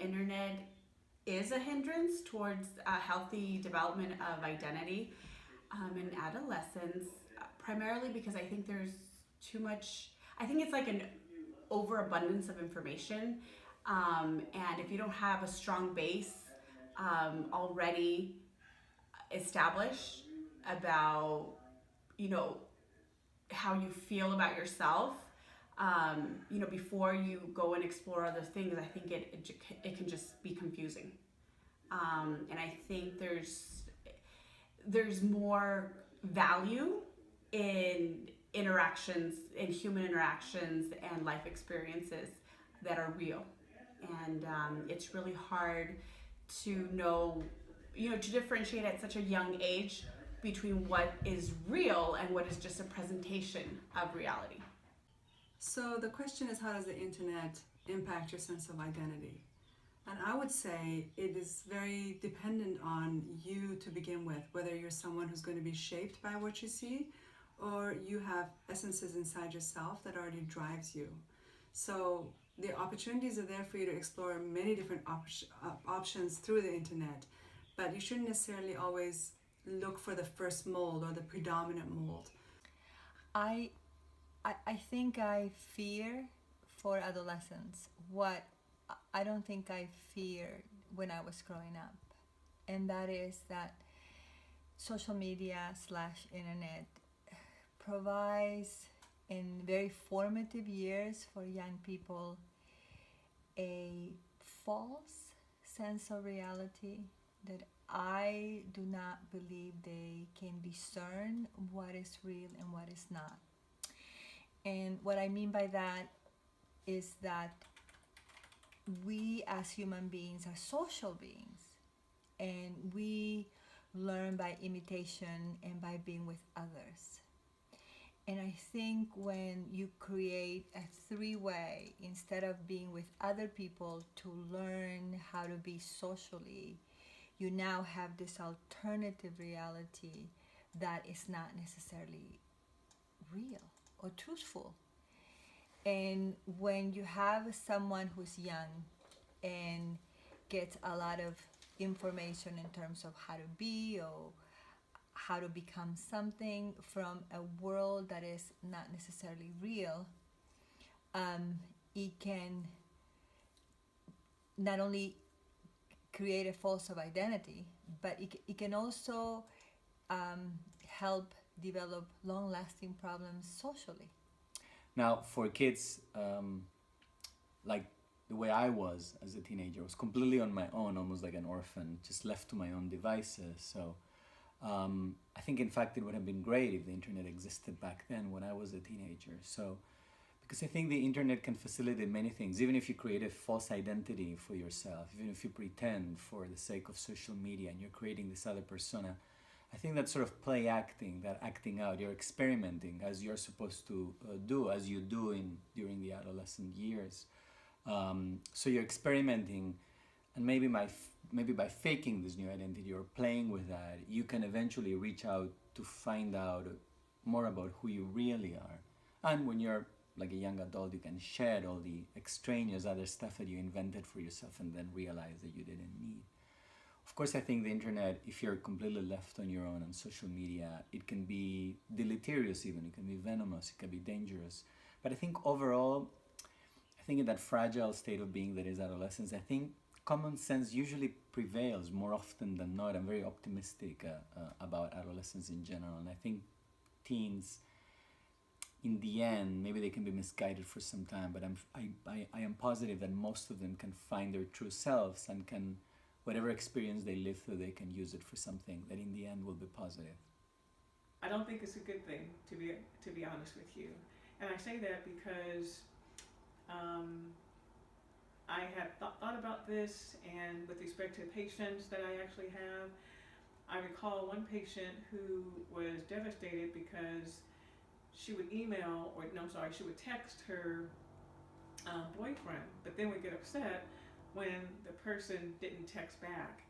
Internet is a hindrance towards a healthy development of identity in adolescence, primarily because I think there's too much, I think it's like an overabundance of information. And if you don't have a strong base already established about, you know, how you feel about yourself, before you go and explore other things, I think it can just be confusing. And I think there's more value in interactions, in human interactions and life experiences that are real. And it's really hard to know, to differentiate at such a young age between what is real and what is just a presentation of reality. So the question is, how does the internet impact your sense of identity? And I would say it is very dependent on you to begin with, whether you're someone who's going to be shaped by what you see, or you have essences inside yourself that already drives you. So the opportunities are there for you to explore many different options through the internet, but you shouldn't necessarily always look for the first mold or the predominant mold. I I think I fear for adolescents what I don't think I feared when I was growing up, and that is that social media slash internet provides in very formative years for young people a false sense of reality that I do not believe they can discern what is real and what is not. And what I mean by that is that we as human beings are social beings, and we learn by imitation and by being with others. And I think when you create a three-way, instead of being with other people to learn how to be socially, you now have this alternative reality that is not necessarily real or truthful. And when you have someone who's young and gets a lot of information in terms of how to be or how to become something from a world that is not necessarily real, it can not only create a false of identity, but it can also help develop long-lasting problems socially. Now, for kids, like the way I was as a teenager, I was completely on my own, almost like an orphan, just left to my own devices. So I think, in fact, it would have been great if the internet existed back then when I was a teenager. So, because I think the internet can facilitate many things, even if you create a false identity for yourself, even if you pretend for the sake of social media and you're creating this other persona. I think that sort of play acting, that acting out, you're experimenting as you're supposed to do, as you do during the adolescent years. So you're experimenting, and maybe by faking this new identity or playing with that, you can eventually reach out to find out more about who you really are. And when you're like a young adult, you can shed all the extraneous other stuff that you invented for yourself and then realize that you didn't need. Of course, I think the internet, if you're completely left on your own on social media, it can be deleterious even, it can be venomous, it can be dangerous. But I think overall, I think in that fragile state of being that is adolescence, I think common sense usually prevails more often than not. I'm very optimistic about adolescence in general, and I think teens, in the end, maybe they can be misguided for some time, but I am positive that most of them can find their true selves and can, whatever experience they live through, they can use it for something that in the end will be positive. I don't think it's a good thing, to be honest with you. And I say that because I have thought about this, and with respect to patients that I actually have, I recall one patient who was devastated because she would she would text her boyfriend, but then would get upset when the person didn't text back.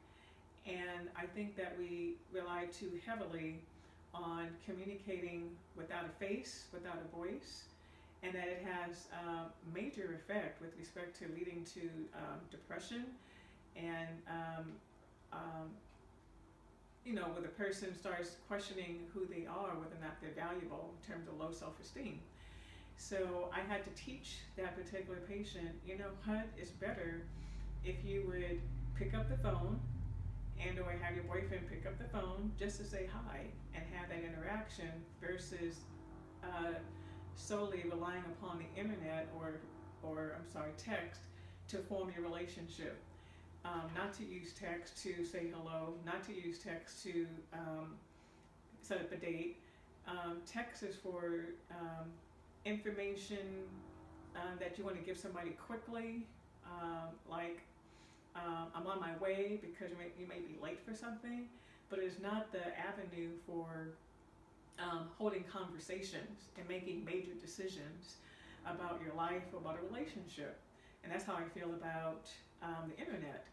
And I think that we rely too heavily on communicating without a face, without a voice, and that it has major effect with respect to leading to depression and when the person starts questioning who they are, whether or not they're valuable in terms of low self-esteem. So I had to teach that particular patient, it's better if you would pick up the phone and or have your boyfriend pick up the phone just to say hi and have that interaction versus solely relying upon the internet or text to form your relationship. Not to use text to say hello, not to use text to set up a date. Text is for information that you want to give somebody quickly, like I'm on my way because you may be late for something, but it's not the avenue for holding conversations and making major decisions about your life or about a relationship. And that's how I feel about the internet.